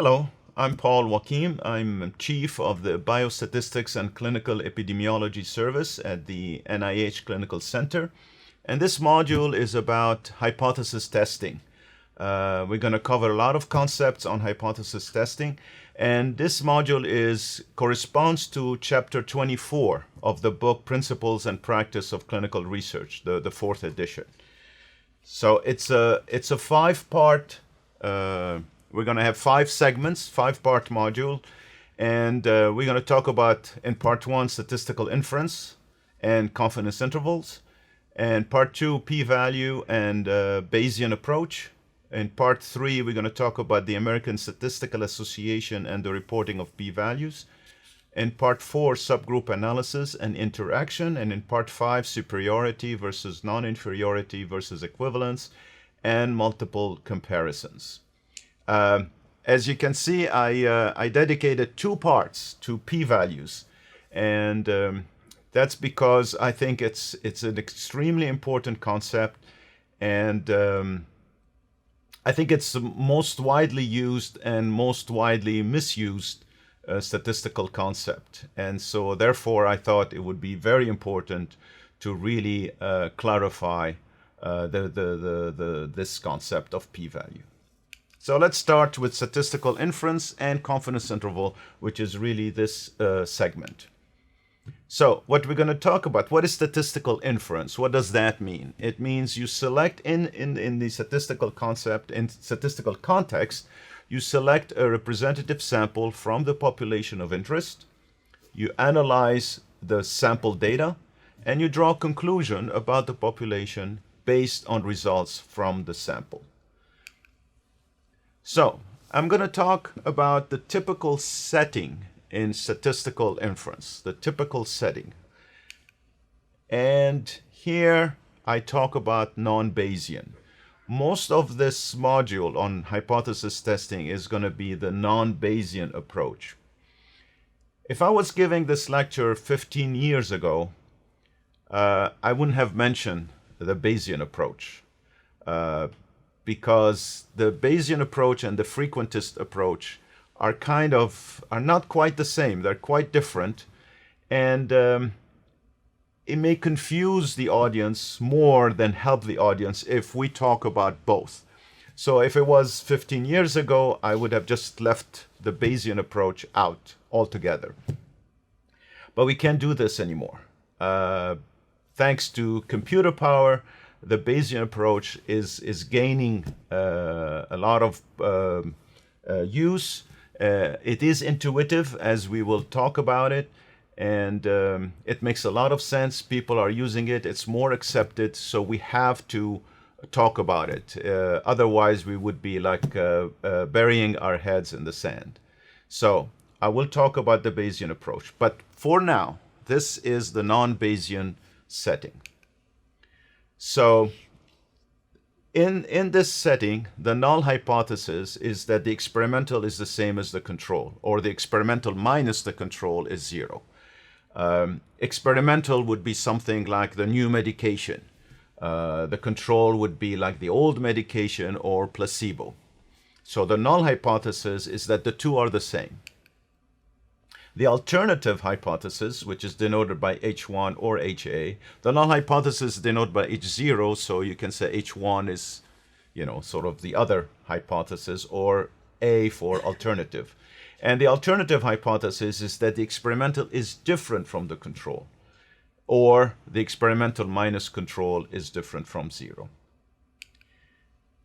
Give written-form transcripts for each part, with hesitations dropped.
Hello, I'm Paul Wakim. I'm Chief of the Biostatistics and Clinical Epidemiology Service at the NIH Clinical Center. And this module is about hypothesis testing. We're going to cover a lot of concepts on hypothesis testing. And this module corresponds to chapter 24 of the book Principles and Practice of Clinical Research, the fourth edition. So it's a five-part we're going to have 5 segments, 5-part module, and we're going to talk about, in part 1, statistical inference and confidence intervals, and part 2, p-value and Bayesian approach. In part 3, we're going to talk about the American Statistical Association and the reporting of p-values. In part 4, subgroup analysis and interaction, and in part 5, superiority versus non-inferiority versus equivalence, and multiple comparisons. As you can see, I dedicated 2 parts to p-values, and that's because I think it's an extremely important concept, and I think it's the most widely used and most widely misused statistical concept. And so therefore I thought it would be very important to really clarify this concept of p-value. So let's start with statistical inference and confidence interval, which is really this segment. So what we're going to talk about, what is statistical inference? What does that mean? It means you select in the statistical concept, in statistical context, you select a representative sample from the population of interest, you analyze the sample data, and you draw a conclusion about the population based on results from the sample. So I'm going to talk about the typical setting in statistical inference, the typical setting. And here I talk about non-Bayesian. Most of this module on hypothesis testing is going to be the non-Bayesian approach. If I was giving this lecture 15 years ago, I wouldn't have mentioned the Bayesian approach. Because the Bayesian approach and the frequentist approach are not quite the same. They're quite different, and it may confuse the audience more than help the audience if we talk about both. So if it was 15 years ago, I would have just left the Bayesian approach out altogether. But we can't do this anymore. Thanks to computer power, the Bayesian approach is gaining a lot of use. It is intuitive, as we will talk about it, and it makes a lot of sense. People are using it. It's more accepted, so we have to talk about it. Otherwise, we would be like burying our heads in the sand. So I will talk about the Bayesian approach. But for now, this is the non-Bayesian setting. So in this setting, the null hypothesis is that the experimental is the same as the control, or the experimental minus the control is 0. Experimental would be something like the new medication. The control would be like the old medication or placebo. So the null hypothesis is that the two are the same. The alternative hypothesis, which is denoted by H1 or HA, the null hypothesis is denoted by H0, so you can say H1 is, sort of the other hypothesis, or A for alternative. And the alternative hypothesis is that the experimental is different from the control, or the experimental minus control is different from 0.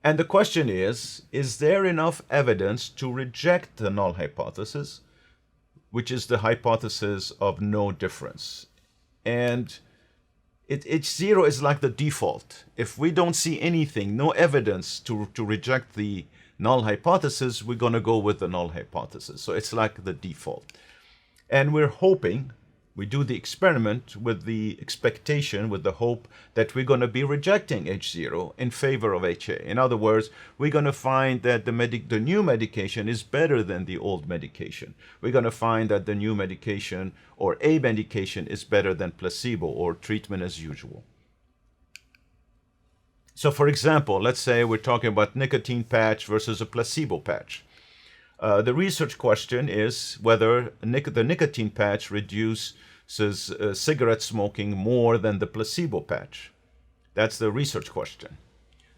And the question is there enough evidence to reject the null hypothesis, which is the hypothesis of no difference? And H0 is like the default. If we don't see anything, no evidence to reject the null hypothesis, we're going to go with the null hypothesis. So it's like the default. And we're hoping, we do the experiment with the expectation, with the hope that we're going to be rejecting H0 in favor of HA. In other words, we're going to find that the new medication is better than the old medication. We're going to find that the new medication or A medication is better than placebo or treatment as usual. So for example, let's say we're talking about nicotine patch versus a placebo patch. The research question is whether the nicotine patch reduces cigarette smoking more than the placebo patch. That's the research question.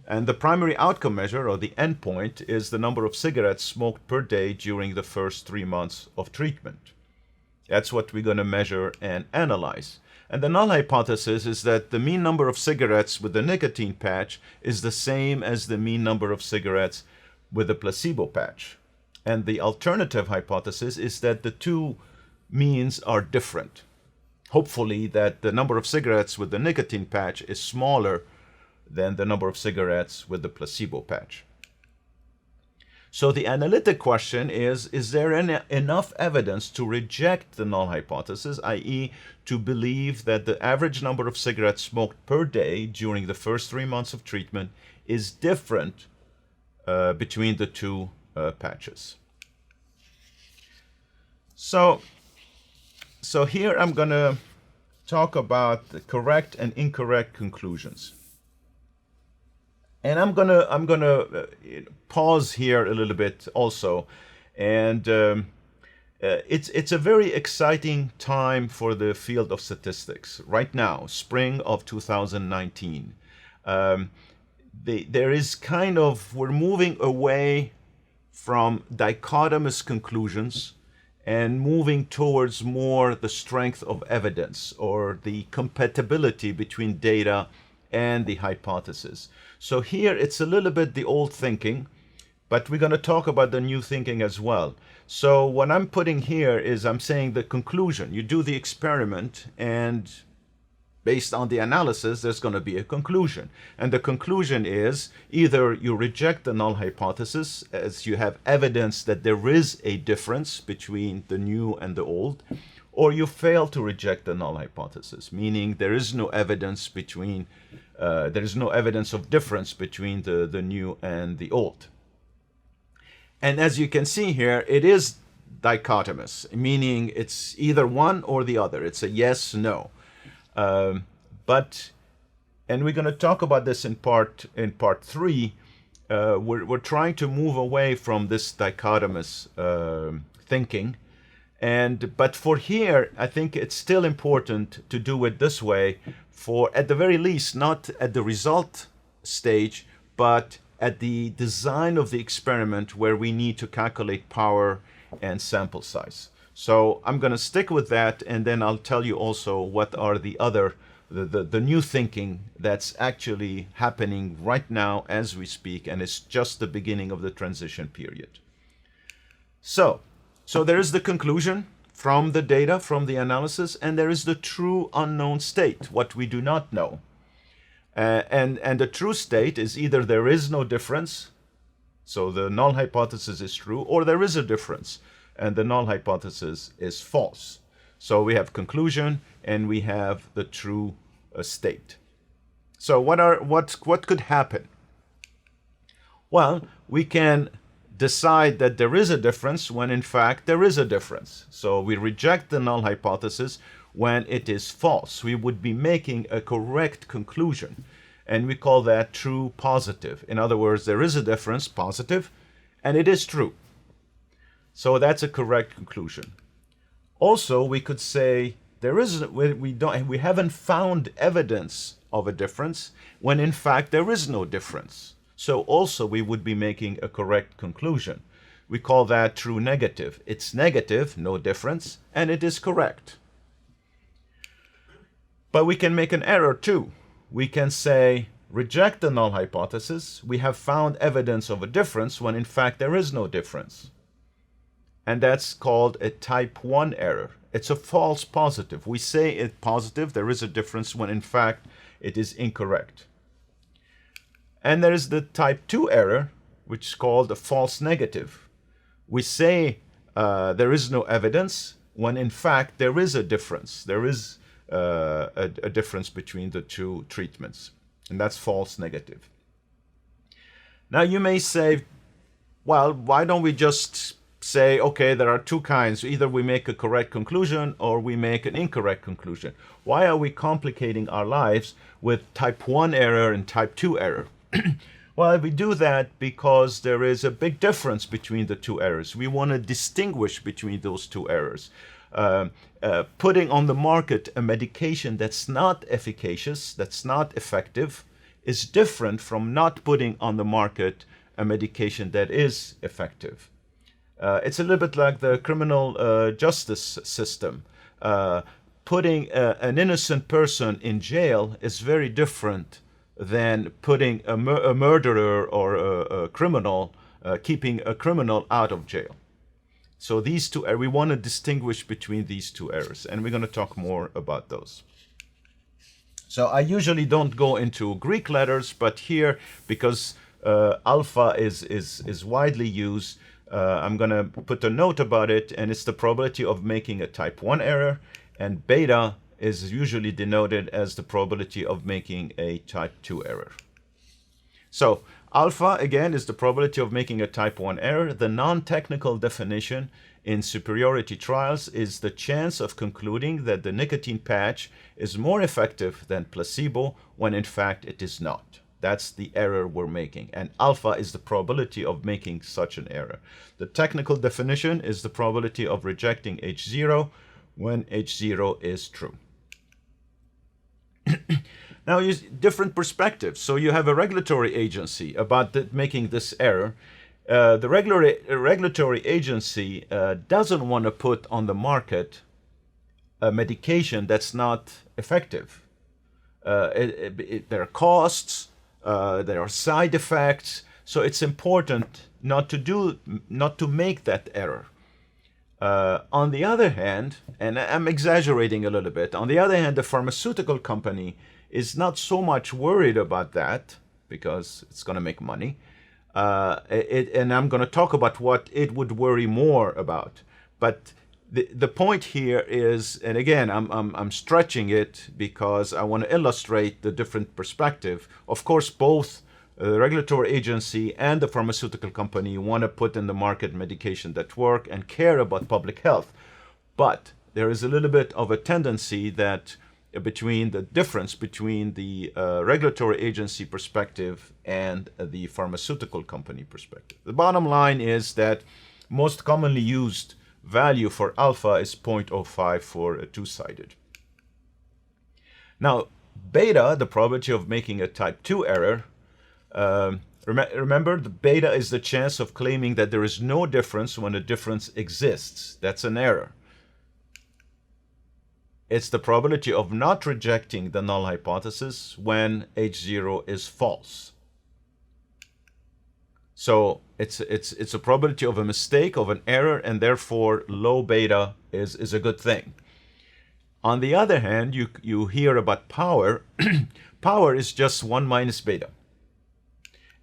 And the primary outcome measure, or the endpoint, is the number of cigarettes smoked per day during the first 3 months of treatment. That's what we're going to measure and analyze. And the null hypothesis is that the mean number of cigarettes with the nicotine patch is the same as the mean number of cigarettes with the placebo patch. And the alternative hypothesis is that the two means are different. Hopefully that the number of cigarettes with the nicotine patch is smaller than the number of cigarettes with the placebo patch. So the analytic question is there enough evidence to reject the null hypothesis, i.e. to believe that the average number of cigarettes smoked per day during the first 3 months of treatment is different between the two patches. So here I'm going to talk about the correct and incorrect conclusions. And I'm gonna pause here a little bit also, and it's a very exciting time for the field of statistics right now, spring of 2019. There is we're moving away from dichotomous conclusions and moving towards more the strength of evidence, or the compatibility between data and the hypothesis. So here it's a little bit the old thinking, but we're going to talk about the new thinking as well. So what I'm putting here is I'm saying the conclusion. You do the experiment, and based on the analysis, there's going to be a conclusion. And the conclusion is either you reject the null hypothesis as you have evidence that there is a difference between the new and the old, or you fail to reject the null hypothesis, meaning there is no evidence of difference between the new and the old. And as you can see here, it is dichotomous, meaning it's either one or the other. It's a yes, no. And we're going to talk about this in part 3. We're trying to move away from this dichotomous thinking. But for here, I think it's still important to do it this way, for at the very least, not at the result stage, but at the design of the experiment where we need to calculate power and sample size. So I'm going to stick with that, and then I'll tell you also what are the other, the new thinking that's actually happening right now as we speak, and it's just the beginning of the transition period. So there is the conclusion from the data, from the analysis, and there is the true unknown state, what we do not know. And the true state is either there is no difference, so the null hypothesis is true, or there is a difference, and the null hypothesis is false. So we have conclusion, and we have the true state. So what could happen? Well, we can decide that there is a difference when in fact there is a difference. So we reject the null hypothesis when it is false. We would be making a correct conclusion, and we call that true positive. In other words, there is a difference, positive, and it is true. So that's a correct conclusion. Also, we could say we haven't found evidence of a difference when in fact there is no difference. So also we would be making a correct conclusion. We call that true negative. It's negative, no difference, and it is correct. But we can make an error too. We can say, reject the null hypothesis. We have found evidence of a difference when in fact there is no difference. And that's called a type 1 error. It's a false positive. We say it's positive, there is a difference, when in fact it is incorrect. And there is the type 2 error, which is called a false negative. We say there is no evidence, when in fact there is a difference. There is a difference between the two treatments. And that's false negative. Now you may say, well, why don't we just say, okay, there are two kinds. Either we make a correct conclusion or we make an incorrect conclusion. Why are we complicating our lives with type 1 error and type 2 error? Well, we do that because there is a big difference between the two errors. We want to distinguish between those two errors. Putting on the market a medication that's not efficacious, that's not effective, is different from not putting on the market a medication that is effective. It's a little bit like the criminal justice system. Putting an innocent person in jail is very different than putting a murderer or a criminal, keeping a criminal out of jail. So these two, we want to distinguish between these two errors, and we're going to talk more about those. So I usually don't go into Greek letters, but here, because alpha is widely used, I'm going to put a note about it, and it's the probability of making a type 1 error, and beta is usually denoted as the probability of making a type 2 error. So alpha, again, is the probability of making a type 1 error. The non-technical definition in superiority trials is the chance of concluding that the nicotine patch is more effective than placebo when in fact it is not. That's the error we're making. And alpha is the probability of making such an error. The technical definition is the probability of rejecting H0 when H0 is true. Now, use different perspectives. So you have a regulatory agency about making this error. The regulatory agency doesn't want to put on the market a medication that's not effective. There are costs, there are side effects, so it's important not to make that error. On the other hand, and I'm exaggerating a little bit, on the other hand, the pharmaceutical company is not so much worried about that because it's going to make money. And I'm going to talk about what it would worry more about. But the point here is, and again, I'm stretching it because I want to illustrate the different perspective. Of course, both the regulatory agency and the pharmaceutical company want to put in the market medication that work and care about public health. But there is a little bit of a tendency that between the difference between the regulatory agency perspective and the pharmaceutical company perspective. The bottom line is that most commonly used value for alpha is 0.05 for a two-sided. Now, beta, the probability of making a type 2 error, remember, the beta is the chance of claiming that there is no difference when a difference exists. That's an error. It's the probability of not rejecting the null hypothesis when H0 is false. So it's a probability of a mistake, of an error, and therefore low beta is a good thing. On the other hand, you hear about power. Power is just 1 minus beta.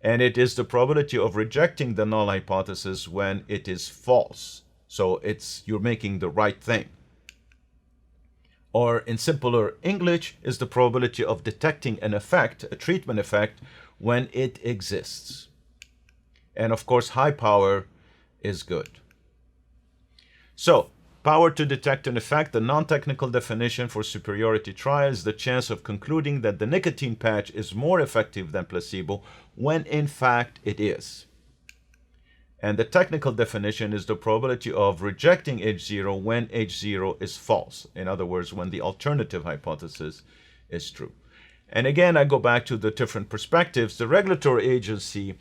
And it is the probability of rejecting the null hypothesis when it is false. So you're making the right thing. Or in simpler English, is the probability of detecting an effect, a treatment effect, when it exists. And of course, high power is good. So, power to detect an effect, the non-technical definition for superiority trial is the chance of concluding that the nicotine patch is more effective than placebo when in fact it is. And the technical definition is the probability of rejecting H0 when H0 is false. In other words, when the alternative hypothesis is true. And again, I go back to the different perspectives. The regulatory agency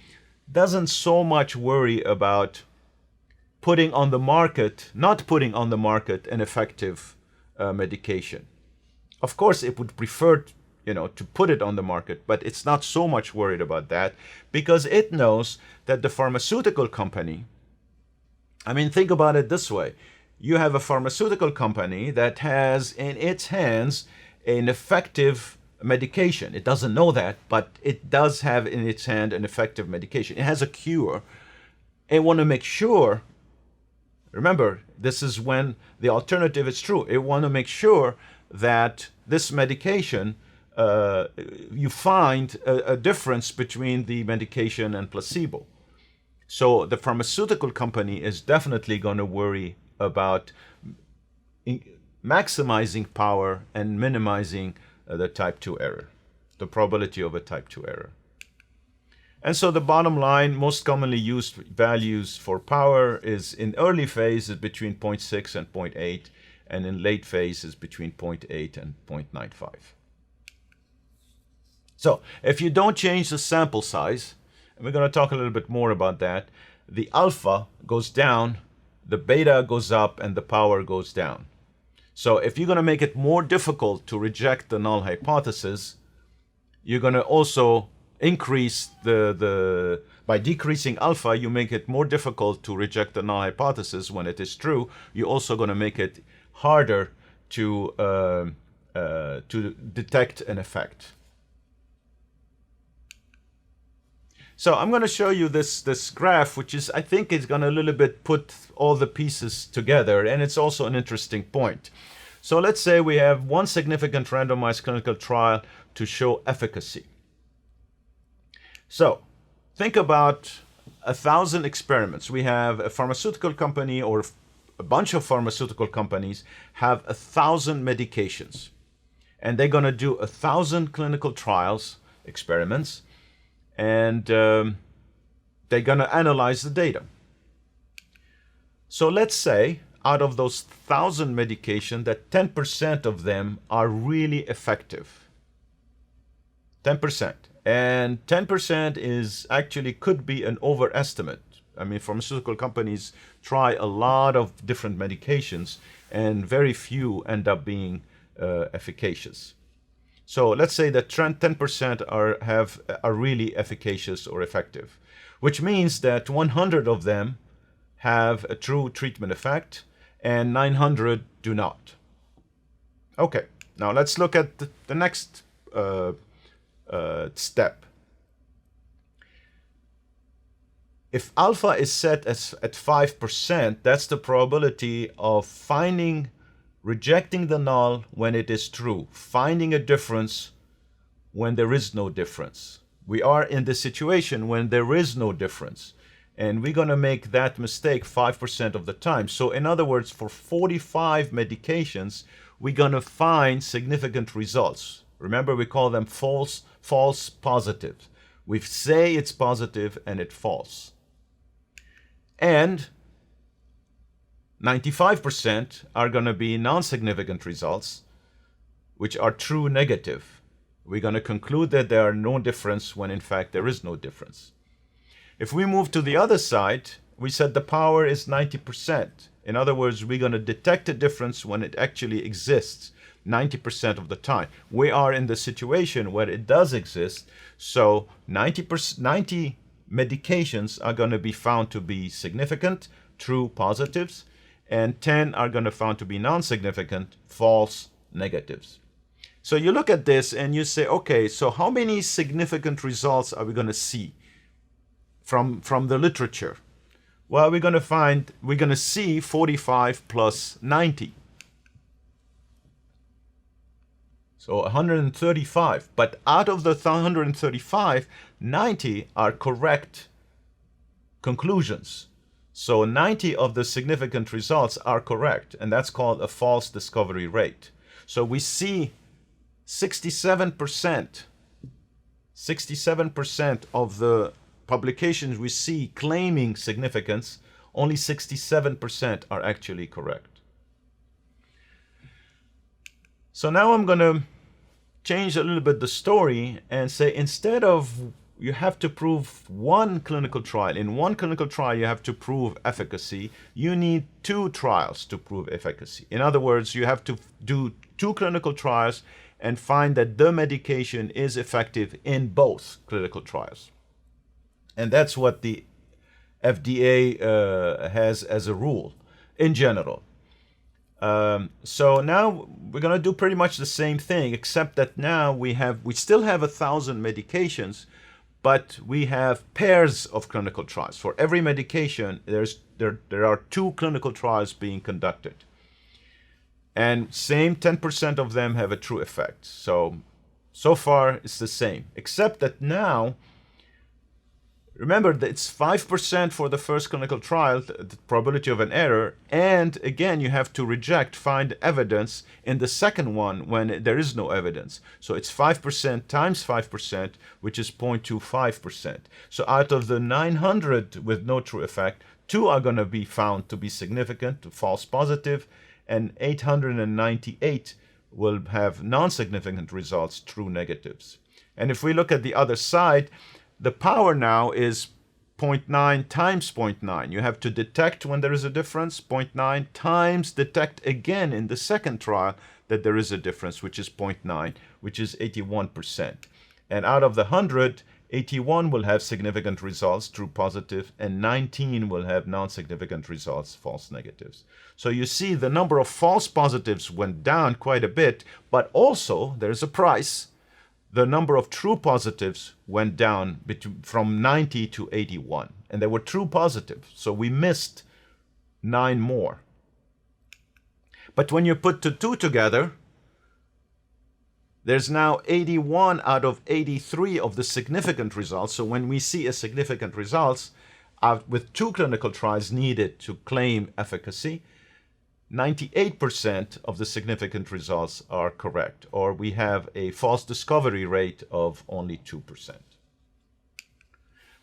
doesn't so much worry about putting on the market, not putting on the market an effective medication. Of course, it would prefer to put it on the market, but it's not so much worried about that because it knows that the pharmaceutical company, think about it this way. You have a pharmaceutical company that has in its hands an effective medication. It doesn't know that, but it does have in its hand an effective medication. It has a cure. It want to make sure, remember, this is when the alternative is true. It want to make sure that this medication, you find a difference between the medication and placebo. So the pharmaceutical company is definitely going to worry about maximizing power and minimizing the type 2 error, the probability of a type 2 error. And so the bottom line, most commonly used values for power is in early phase is between 0.6 and 0.8, and in late phase is between 0.8 and 0.95. So if you don't change the sample size, and we're going to talk a little bit more about that, the alpha goes down, the beta goes up, and the power goes down. So if you're going to make it more difficult to reject the null hypothesis, you're going to also increase by decreasing alpha, you make it more difficult to reject the null hypothesis when it is true. You're also going to make it harder to detect an effect. So I'm going to show you this graph, which is, I think, is going to a little bit put all the pieces together, and it's also an interesting point. So let's say we have one significant randomized clinical trial to show efficacy. So think about 1,000 experiments. We have a pharmaceutical company, or a bunch of pharmaceutical companies have 1,000 medications, and they're going to do 1,000 clinical trials, experiments, and they're going to analyze the data. So let's say out of those 1,000 medications that 10% of them are really effective. 10%. And 10% is actually could be an overestimate. I mean, pharmaceutical companies try a lot of different medications, and very few end up being efficacious. So let's say that 10% are really efficacious or effective, which means that 100 of them have a true treatment effect and 900 do not. Okay, now let's look at the next step. If alpha is set at 5%, that's the probability of rejecting the null when it is true, finding a difference when there is no difference. We are in the situation when there is no difference, and we're going to make that mistake 5% of the time. So in other words, for 45 medications, we're going to find significant results. Remember, we call them false positives. We say it's positive and it's false. And 95% are going to be non-significant results, which are true negative. We're going to conclude that there are no difference when in fact there is no difference. If we move to the other side, we said the power is 90%. In other words, we're going to detect a difference when it actually exists 90% of the time. We are in the situation where it does exist, so 90 medications are going to be found to be significant, true positives, and 10 are going to be found to be non-significant, false negatives. So you look at this and you say, okay, so how many significant results are we going to see from the literature? Well, we're going to see 45 plus 90. So 135. But out of the 135, 90 are correct conclusions. So 90 of the significant results are correct, and that's called a false discovery rate. So we see 67% of the publications we see claiming significance, only 67% are actually correct. So now I'm going to change a little bit the story and say, instead of you have to prove one clinical trial. In one clinical trial, you have to prove efficacy. You need 2 trials to prove efficacy. In other words, you have to do 2 clinical trials and find that the medication is effective in both clinical trials. And that's what the FDA has as a rule in general. So now we're going to do pretty much the same thing, except that now we still have 1,000 medications, but we have pairs of clinical trials. For every medication, there are 2 clinical trials being conducted. And same 10% of them have a true effect. So far it's the same, except that now, Remember that it's 5% for the first clinical trial, the probability of an error, and again, you have to find evidence in the second one when there is no evidence. So it's 5% times 5%, which is 0.25%. So out of the 900 with no true effect, 2 are going to be found to be significant, false positive, and 898 will have non-significant results, true negatives. And if we look at the other side, the power now is 0.9 times 0.9. You have to detect when there is a difference, 0.9 times detect again in the second trial that there is a difference, which is 0.9, which is 81%. And out of the 100, 81 will have significant results, true positive, and 19 will have non-significant results, false negatives. So you see the number of false positives went down quite a bit, but also there's a price. The number of true positives went down from 90 to 81. And they were true positive, so we missed 9 more. But when you put the 2 together, there's now 81 out of 83 of the significant results. So when we see a significant results with 2 clinical trials needed to claim efficacy, 98% of the significant results are correct, or we have a false discovery rate of only 2%.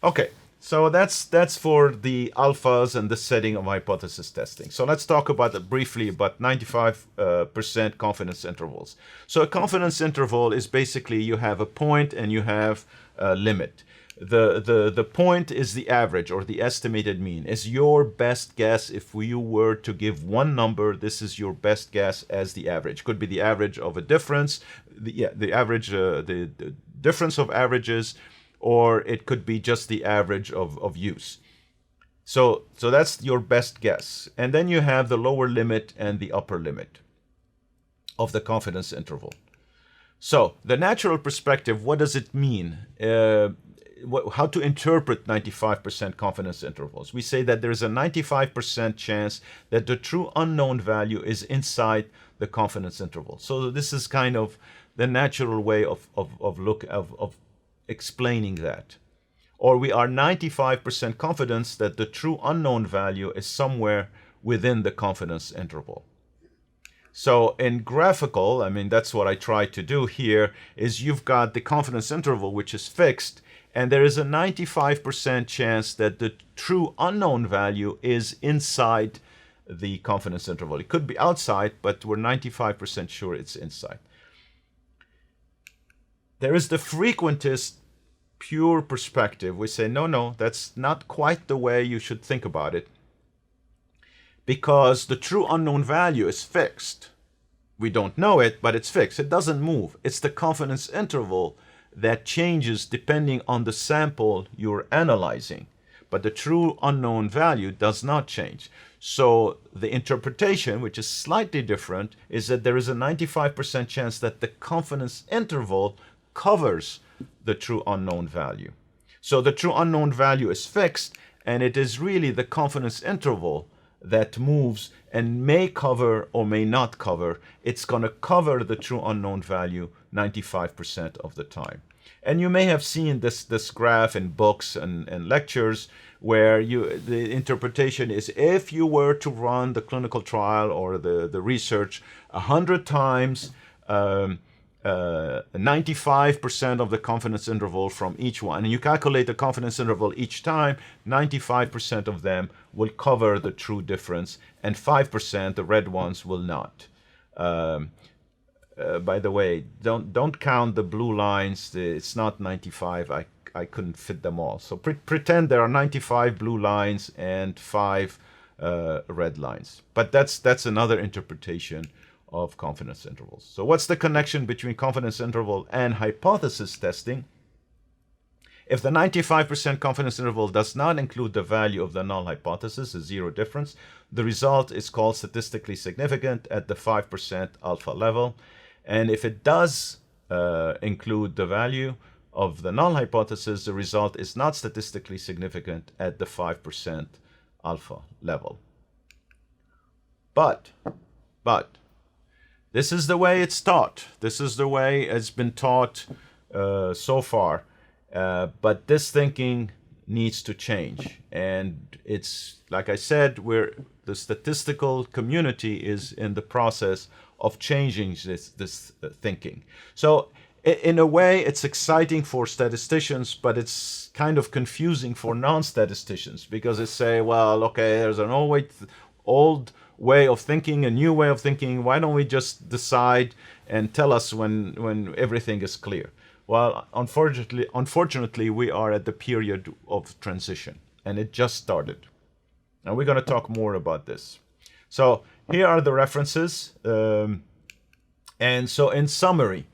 Okay, so that's for the alphas and the setting of hypothesis testing. So let's talk briefly about 95% confidence intervals. So a confidence interval is basically you have a point and you have a limit. The point is the average or the estimated mean. Is your best guess. If you were to give one number, this is your best guess as the average. Could be the average of a difference, the average, the difference of averages, or it could be just the average of use. So that's your best guess. And then you have the lower limit and the upper limit of the confidence interval. So the natural perspective, what does it mean? How to interpret 95% confidence intervals. We say that there's a 95% chance that the true unknown value is inside the confidence interval. So this is kind of the natural way of explaining that. Or we are 95% confidence that the true unknown value is somewhere within the confidence interval. So in graphical, I mean, that's what I try to do here, is you've got the confidence interval, which is fixed, and there is a 95% chance that the true unknown value is inside the confidence interval. It could be outside, but we're 95% sure it's inside. There is the frequentist pure perspective. We say, no, that's not quite the way you should think about it, because the true unknown value is fixed. We don't know it, but it's fixed. It doesn't move. It's the confidence interval that changes depending on the sample you're analyzing. But the true unknown value does not change. So the interpretation, which is slightly different, is that there is a 95% chance that the confidence interval covers the true unknown value. So the true unknown value is fixed, and it is really the confidence interval that moves and may cover or may not cover. It's going to cover the true unknown value 95% of the time. And you may have seen this graph in books and lectures where the interpretation is, if you were to run the clinical trial or the research 100 times, 95% of the confidence interval from each one, and you calculate the confidence interval each time, 95% of them will cover the true difference, and 5%, the red ones, will not. By the way, don't count the blue lines. It's not 95. I couldn't fit them all. So pretend there are 95 blue lines and 5 red lines. But that's another interpretation of confidence intervals. So what's the connection between confidence interval and hypothesis testing? If the 95% confidence interval does not include the value of the null hypothesis, a zero difference, the result is called statistically significant at the 5% alpha level. And if it does include the value of the null hypothesis, the result is not statistically significant at the 5% alpha level. But this is the way it's taught. This is the way it's been taught so far. But this thinking needs to change. And it's, like I said, the statistical community is in the process of changing this thinking. So in a way, it's exciting for statisticians, but it's kind of confusing for non-statisticians, because they say, well, okay, there's an old way of thinking, a new way of thinking. Why don't we just decide and tell us when everything is clear? Well, unfortunately, we are at the period of transition, and it just started. And we're going to talk more about this. So here are the references. And so in summary,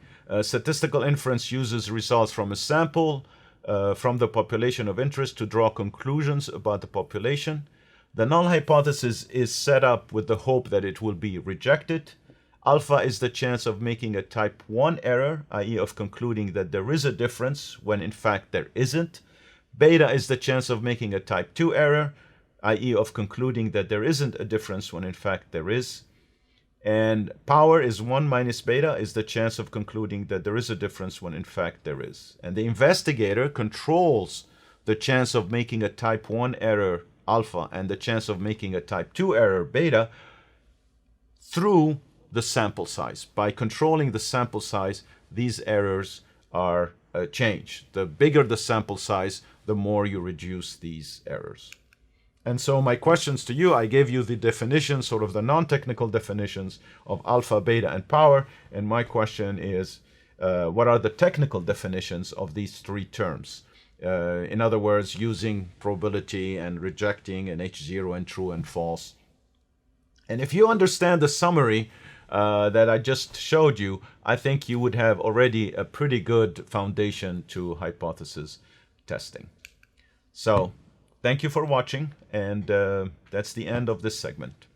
statistical inference uses results from a sample from the population of interest to draw conclusions about the population. The null hypothesis is set up with the hope that it will be rejected. Alpha is the chance of making a type 1 error, i.e. of concluding that there is a difference when in fact there isn't. Beta is the chance of making a type 2 error, i.e. of concluding that there isn't a difference when in fact there is. And power is 1 minus beta is the chance of concluding that there is a difference when in fact there is. And the investigator controls the chance of making a type 1 error alpha and the chance of making a type 2 error beta through the sample size. By controlling the sample size, these errors are changed. The bigger the sample size, the more you reduce these errors. And so my questions to you, I gave you the definitions, sort of the non-technical definitions of alpha, beta, and power. And my question is, what are the technical definitions of these three terms? In other words, using probability and rejecting and H0 and true and false. And if you understand the summary that I just showed you, I think you would have already a pretty good foundation to hypothesis testing. So thank you for watching, and that's the end of this segment.